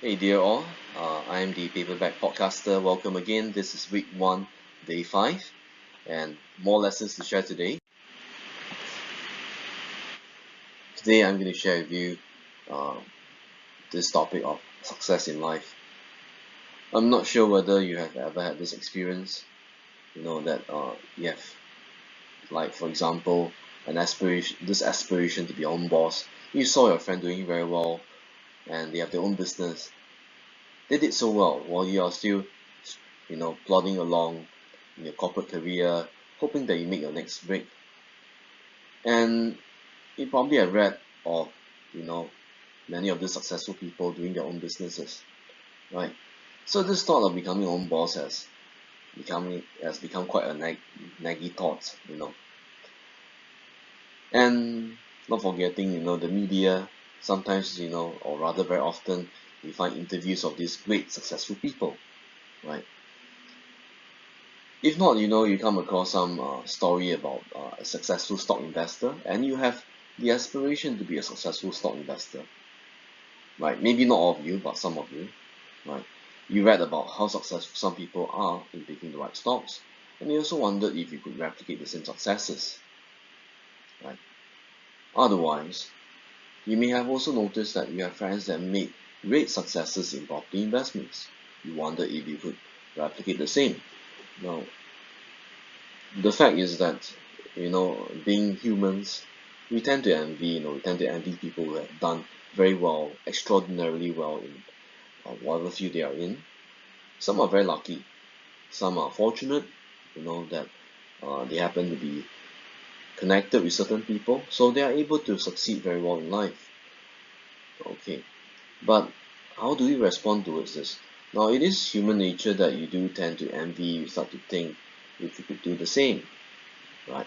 Hey dear all, I am the Paperback Podcaster. Welcome again. This is week 1, day 5, and more lessons to share today. Today I'm going to share with you uh, this topic of success in life. I'm not sure whether you have ever had this experience, that you have, like for example, this aspiration to be your own boss. You saw your friend doing very well and they have their own business. They did so well while you are still, plodding along in your corporate career, hoping that you make your next break. And you probably have read of, you know, many of the successful people doing their own businesses, right? So this thought of becoming your own boss has become quite a naggy thought, And not forgetting, the media sometimes, or rather very often, we find interviews of these great successful people, right? If not, you come across some story about a successful stock investor and you have the aspiration to be a successful stock investor, right? Maybe not all of you, but some of you, right? You read about how successful some people are in picking the right stocks, and you also wondered if you could replicate the same successes, right? Otherwise, you may have also noticed that you have friends that made great successes in property investments. You wonder if you could replicate the same. Now, the fact is that being humans, we tend to envy people who have done very well, extraordinarily well in whatever field they are in. Some are very lucky, some are fortunate, that they happen to be connected with certain people, so they are able to succeed very well in life. Okay, but how do we respond towards this? Now, it is human nature that you do tend to envy, you start to think if you could do the same, right?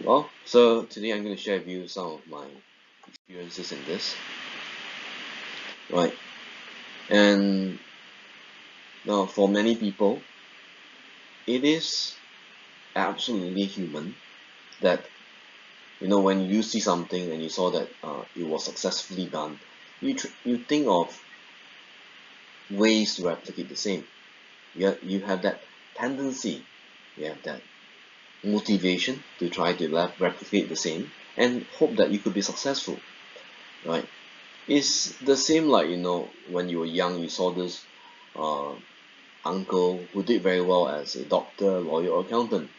Well, so today I'm going to share with you some of my experiences in this, right? And now, for many people, it is absolutely human that, when you see something and you saw that it was successfully done, you think of ways to replicate the same. You have that tendency, you have that motivation to try to replicate the same and hope that you could be successful, right? It's the same like, when you were young, you saw this uh, uncle who did very well as a doctor, lawyer, or accountant.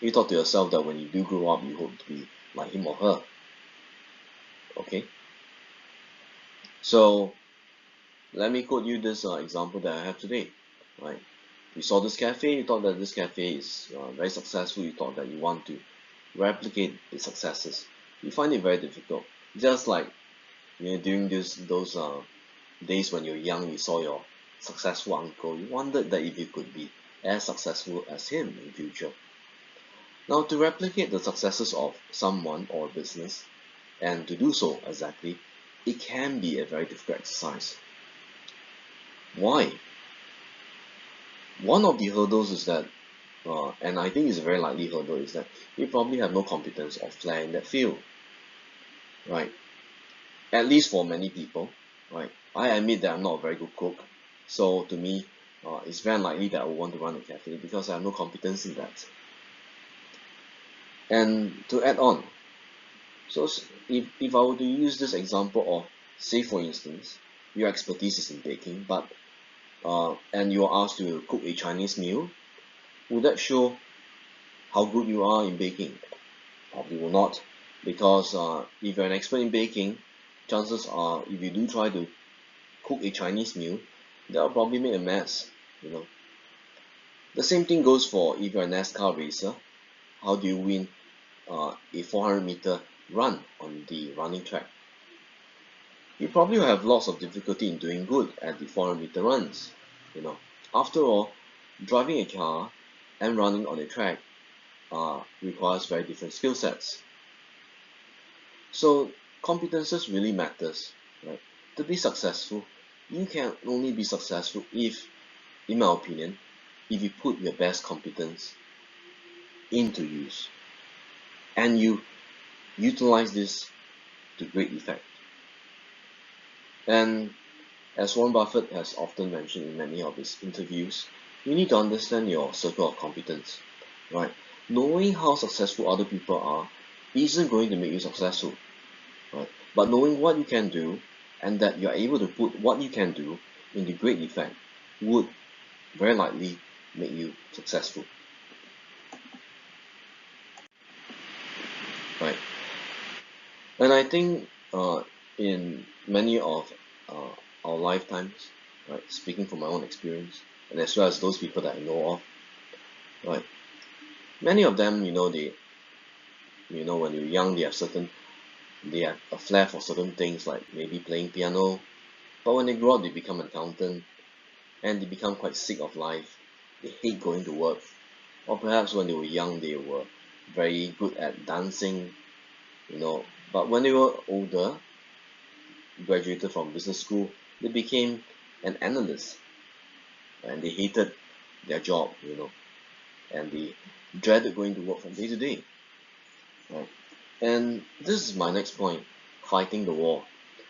You thought to yourself that when you do grow up, you hope to be like him or her. Okay, so let me quote you this example that I have today. Right, you saw this cafe, you thought that this cafe is very successful. You thought that you want to replicate its successes. You find it very difficult. Just like during those days when you're young, you saw your successful uncle. You wondered that if you could be as successful as him in future. Now, to replicate the successes of someone or business, and to do so exactly, it can be a very difficult exercise. Why? One of the hurdles is that, and I think it's a very likely hurdle, is that you probably have no competence or flair in that field, right? At least for many people, right? I admit that I'm not a very good cook, so to me, it's very unlikely that I would want to run a cafe because I have no competence in that. And to add on, so if I were to use this example of, say for instance, your expertise is in baking, but and you are asked to cook a Chinese meal, would that show how good you are in baking? Probably will not, because if you're an expert in baking, chances are if you do try to cook a Chinese meal, that'll probably make a mess. You know, the same thing goes for if you're a NASCAR racer. How do you win a 400-meter run on the running track? You probably will have lots of difficulty in doing good at the 400-meter runs. You know, after all, driving a car and running on a track requires very different skill sets. So competences really matters, right? To be successful, you can only be successful if, in my opinion, if you put your best competence into use and you utilize this to great effect. And As Warren Buffett has often mentioned in many of his interviews, you need to understand your circle of competence, right? Knowing how successful other people are isn't going to make you successful, right? But knowing what you can do and that you're able to put what you can do into great effect would very likely make you successful, right? And I think in many of uh, our lifetimes, right, speaking from my own experience, and as well as those people that I know of, right, many of them, when you're young, they have a flair for certain things like maybe playing piano, but when they grow up, they become an accountant and they become quite sick of life. They hate going to work, or perhaps when they were young, they were very good at dancing, but when they were older, graduated from business school, they became an analyst and they hated their job, and they dreaded going to work from day to day, right? And this is my next point, fighting the war.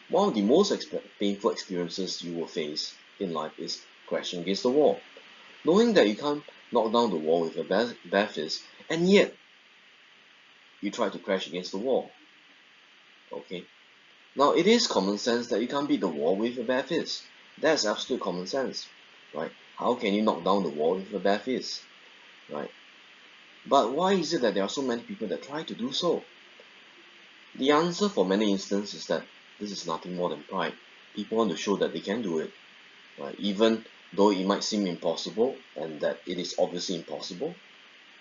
One of the most painful experiences you will face in life is crashing against the wall. Knowing that you can't knock down the wall with a bare fist, and yet you try to crash against the wall. Okay? Now, it is common sense that you can't beat the wall with a bare fist. That's absolute common sense, right? How can you knock down the wall with a bare fist, right? But why is it that there are so many people that try to do so? The answer for many instances is that this is nothing more than pride. People want to show that they can do it, right? Even though it might seem impossible and that it is obviously impossible,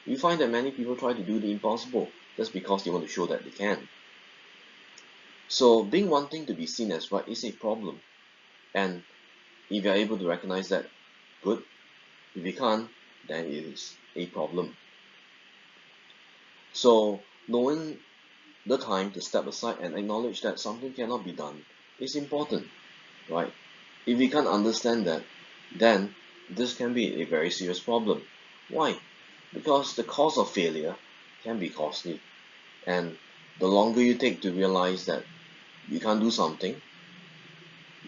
you find that many people try to do the impossible just because they want to show that they can. So being wanting to be seen as right is a problem. And if you're able to recognize that, good. If you can't, then it is a problem. So knowing the time to step aside and acknowledge that something cannot be done is important, right? If we can't understand that, then this can be a very serious problem. Why? Because the cause of failure can be costly, and the longer you take to realize that you can't do something,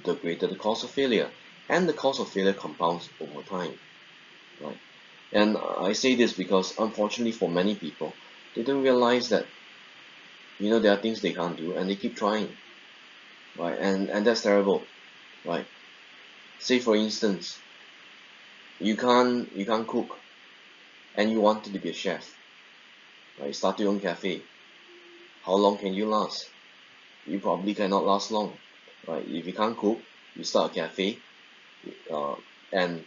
the greater the cost of failure, and the cost of failure compounds over time, right? And I say this because unfortunately for many people, they don't realize that there are things they can't do and they keep trying, right? And that's terrible, right? Say for instance, you can't cook and you wanted to be a chef, right? You start your own cafe. How long can you last? You probably cannot last long, right? If you can't cook, you start a cafe, uh, and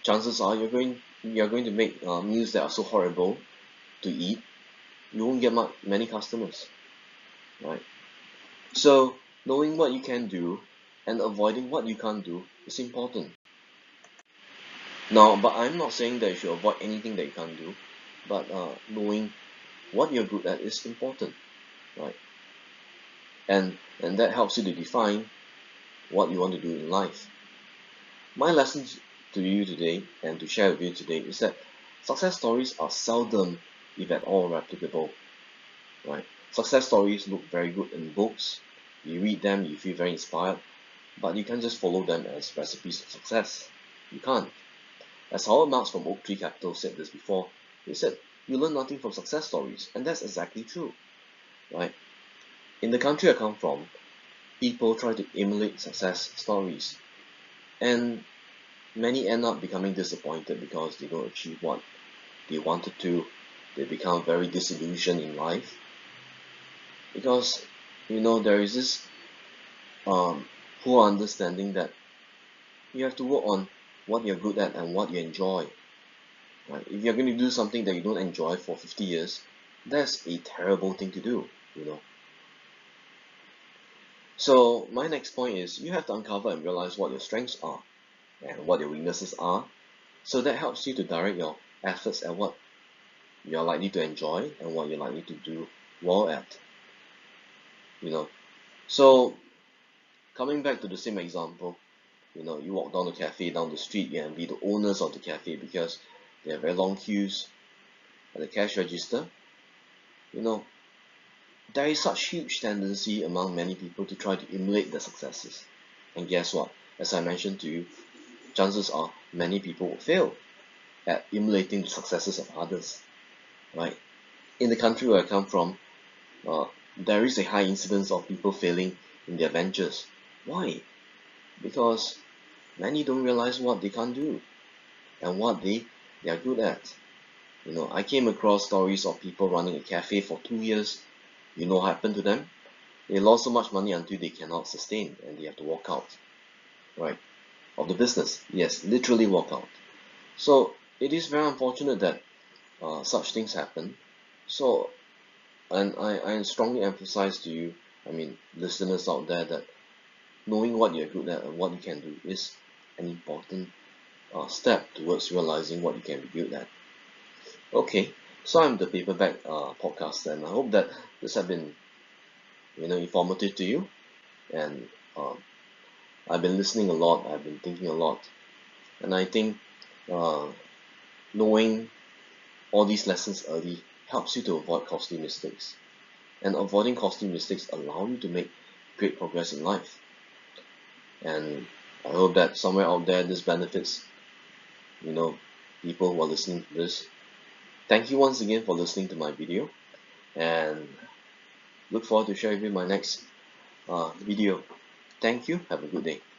chances are you're going to make meals that are so horrible to eat, you won't get many customers, right? So knowing what you can do and avoiding what you can't do is important. Now, but I'm not saying that you should avoid anything that you can't do, but knowing what you're good at is important, right? And that helps you to define what you want to do in life. My lesson to you today and to share with you today is that success stories are seldom, if at all, replicable, right? Success stories look very good in books. You read them, you feel very inspired, but you can't just follow them as recipes of success. You can't. As Howard Marks from Oaktree Capital said this before, he said, you learn nothing from success stories, and that's exactly true, right? In the country I come from, people try to emulate success stories, and many end up becoming disappointed because they don't achieve what they wanted to. They become very disillusioned in life because there is this poor understanding that you have to work on what you're good at and what you enjoy. Right? If you're going to do something that you don't enjoy for 50 years, that's a terrible thing to do. So my next point is you have to uncover and realize what your strengths are and what your weaknesses are. So that helps you to direct your efforts at what you're likely to enjoy and what you're likely to do well at. So coming back to the same example, you walk down the cafe, down the street, you envy the owners of the cafe because they have very long queues at the cash register. There is such huge tendency among many people to try to emulate their successes. And guess what? as I mentioned to you, chances are many people will fail at emulating the successes of others, right? In the country where I come from, uh, there is a high incidence of people failing in their ventures. Why? Because many don't realize what they can't do and what they are good at. I came across stories of people running a cafe for 2 years. You know what happened to them? They lost so much money until they cannot sustain and they have to walk out, right? Of the business. Yes, literally walk out. So it is very unfortunate that such things happen. So, and I strongly emphasize to you, I mean, listeners out there, that knowing what you're good at and what you can do is an important step towards realizing what you can be good at. Okay, so I'm the Paperback Podcaster, and I hope that this has been, informative to you. And um, I've been listening a lot. I've been thinking a lot, and I think uh, knowing all these lessons early helps you to avoid costly mistakes. And avoiding costly mistakes allow you to make great progress in life. And I hope that somewhere out there this benefits, you know, people who are listening to this. Thank you once again for listening to my video, and look forward to sharing with you my next video. Thank you. Have a good day.